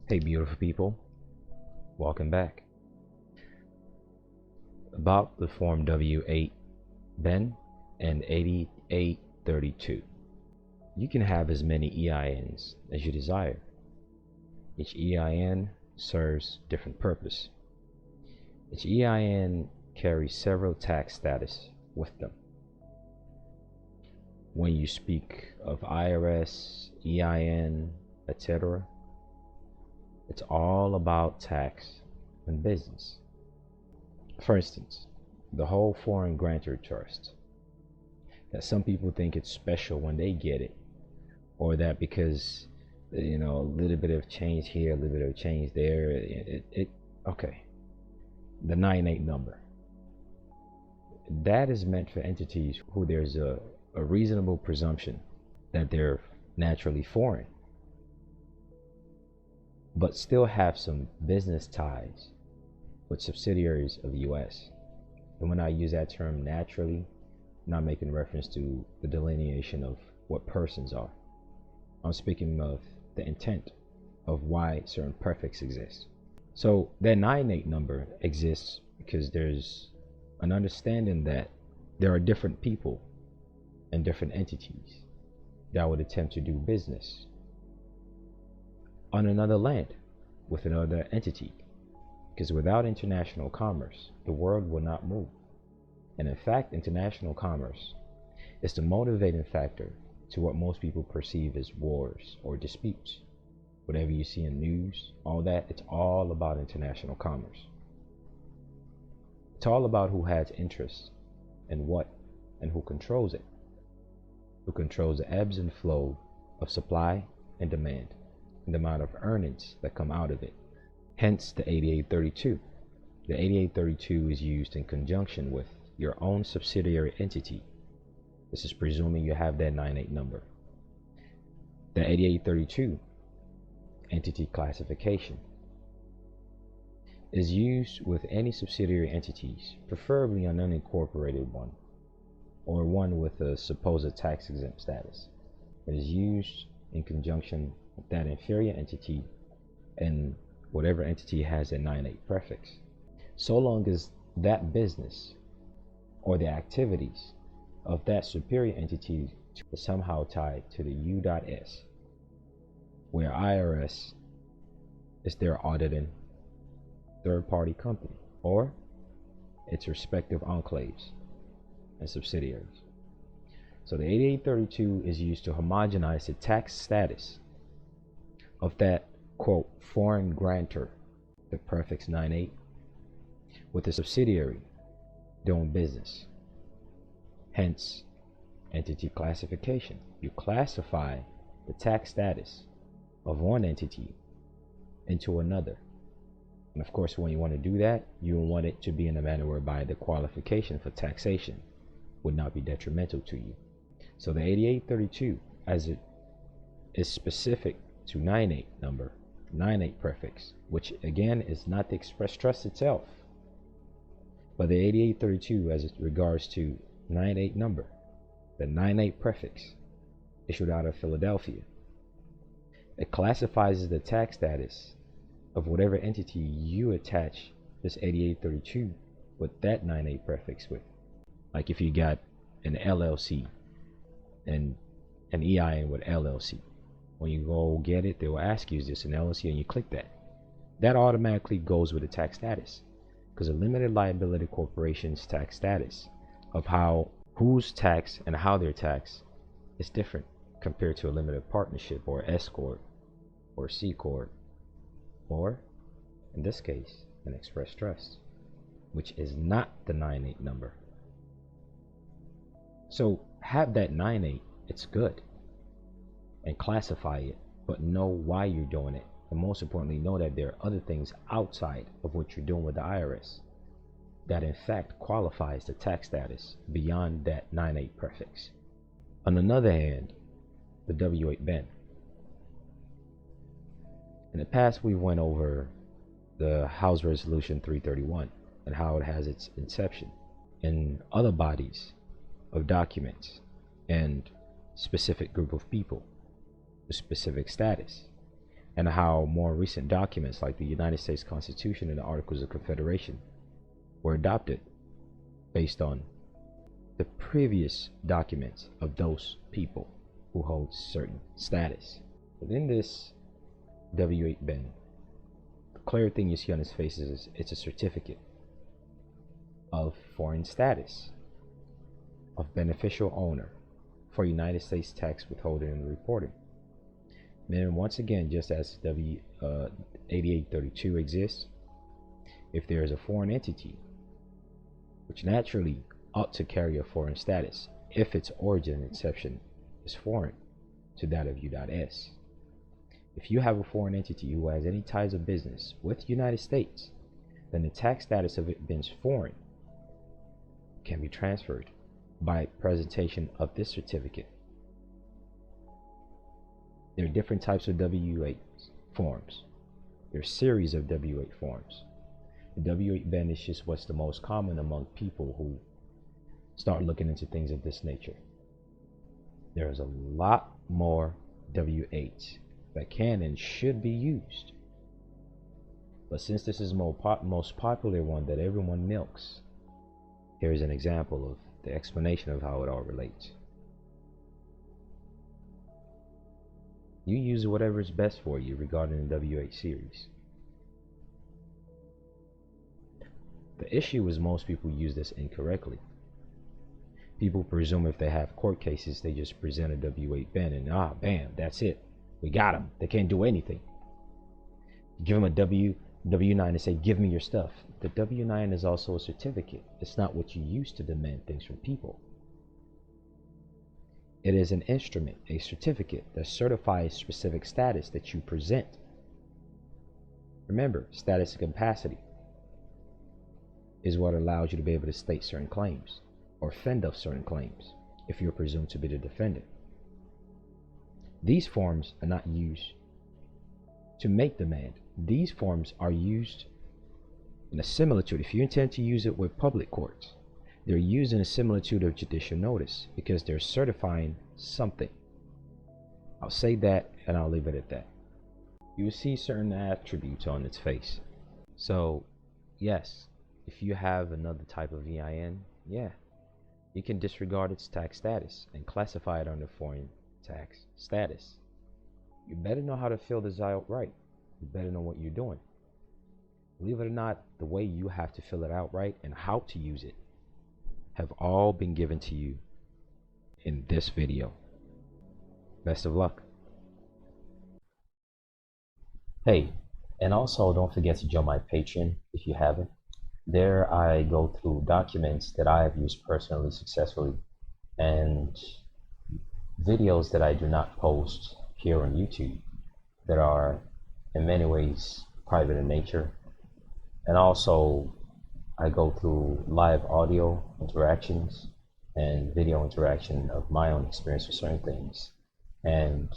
Hey beautiful people, welcome back. About the form W8BEN and 8832. You can have as many EINs as you desire. Each EIN serves different purpose. Each EIN carries several tax status with them. When you speak of IRS, EIN, etc., it's all about tax and business. For instance, the whole foreign grantor trust, that some people think it's special when they get it, or that because a little bit of change here, a little bit of change there, okay. The 98 number, that is meant for entities who there's a reasonable presumption that they're naturally foreign, but still have some business ties with subsidiaries of the US. And when I use that term naturally, I'm not making reference to the delineation of what persons are. I'm speaking of the intent of why certain prefix exist. So that 98 number exists because there's an understanding that there are different people and different entities that would attempt to do business on another land with another entity, because without international commerce, the world will not move. And in fact, international commerce is the motivating factor to what most people perceive as wars or disputes. Whatever you see in news, all that, it's all about international commerce. It's all about who has interest in what and who controls it, who controls the ebbs and flow of supply and demand, and the amount of earnings that come out of it. Hence the 8832. The 8832 is used in conjunction with your own subsidiary entity. This is presuming you have that 98 number. The 8832 entity classification is used with any subsidiary entities, preferably an unincorporated one, or one with a supposed tax exempt status. It is used in conjunction with that inferior entity and whatever entity has a 98 prefix, so long as that business or the activities of that superior entity is somehow tied to the U.S, where IRS is their auditing third-party company or its respective enclaves and subsidiaries. So the 8832 is used to homogenize the tax status of that quote foreign grantor, the prefix 98, with the subsidiary doing business. Hence entity classification. You classify the tax status of one entity into another. And of course, when you want to do that, you want it to be in a manner whereby the qualification for taxation would not be detrimental to you. So the 8832, as it is specific to 98 number, 98 prefix, which again is not the express trust itself, but the 8832 as it regards to 98 number, the 98 prefix issued out of Philadelphia, it classifies the tax status of whatever entity you attach this 8832 with that 98 prefix with. Like if you got an LLC and an EIN with LLC, when you go get it, they will ask you, is this an LLC? And you click that. That automatically goes with the tax status, because a limited liability corporation's tax status of how who's taxed and how they're taxed is different compared to a limited partnership or S corp or C corp, or in this case an express trust, which is not the 98 number. So have that 98, it's good, and classify it, but know why you're doing it, and most importantly know that there are other things outside of what you're doing with the IRS that in fact qualifies the tax status beyond that 98 prefix. On the other hand, the W8BEN. In the past, we went over the House Resolution 331 and how it has its inception in other bodies of documents and specific group of people with specific status. and how more recent documents like the United States Constitution and the Articles of Confederation were adopted based on the previous documents of those people who hold certain status. Within this W8BEN, the clear thing you see on his face is it's a certificate of foreign status of beneficial owner for United States tax withholding and reporting. Meaning, once again, just as W8832 exists, if there is a foreign entity, which naturally ought to carry a foreign status if its origin and inception is foreign to that of U.S. If you have a foreign entity who has any ties of business with the United States, then the tax status of it being foreign can be transferred by presentation of this certificate. There are different types of W8 forms. There are series of W8 forms. The W8BEN is just what's the most common among people who start looking into things of this nature. There's a lot more W8s that can and should be used. But since this is the most popular one that everyone milks, here's an example of the explanation of how it all relates. You use whatever is best for you regarding the W8 series. The issue is most people use this incorrectly. People presume if they have court cases, they just present a W8BEN and bam, that's it. We got them. They can't do anything. Give them a W9 and say, give me your stuff. The W9 is also a certificate. It's not what you use to demand things from people. It is an instrument, a certificate that certifies specific status that you present. Remember, status and capacity is what allows you to be able to state certain claims or fend off certain claims if you're presumed to be the defendant. These forms are not used to make demand. These forms are used in a similitude. If you intend to use it with public courts, they're used in a similitude of judicial notice because they're certifying something. I'll say that and I'll leave it at that. You will see certain attributes on its face. So yes, if you have another type of EIN, yeah, you can disregard its tax status and classify it under foreign tax status. You better know how to fill this out right. You better know what you're doing. Believe it or not, the way you have to fill it out right and how to use it have all been given to you in this video. Best of luck. Hey, and also don't forget to join my Patreon if you haven't. There I go through documents that I have used personally successfully and videos that I do not post here on YouTube that are in many ways private in nature. And also I go through live audio interactions and video interaction of my own experience with certain things. And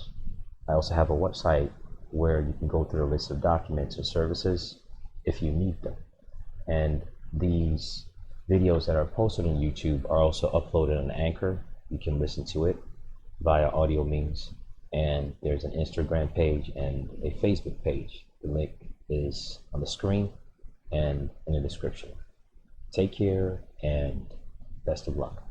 I also have a website where you can go through a list of documents or services if you need them. And these videos that are posted on YouTube are also uploaded on Anchor. You can listen to it via audio means. And there's an Instagram page and a Facebook page. The link is on the screen and in the description. Take care and best of luck.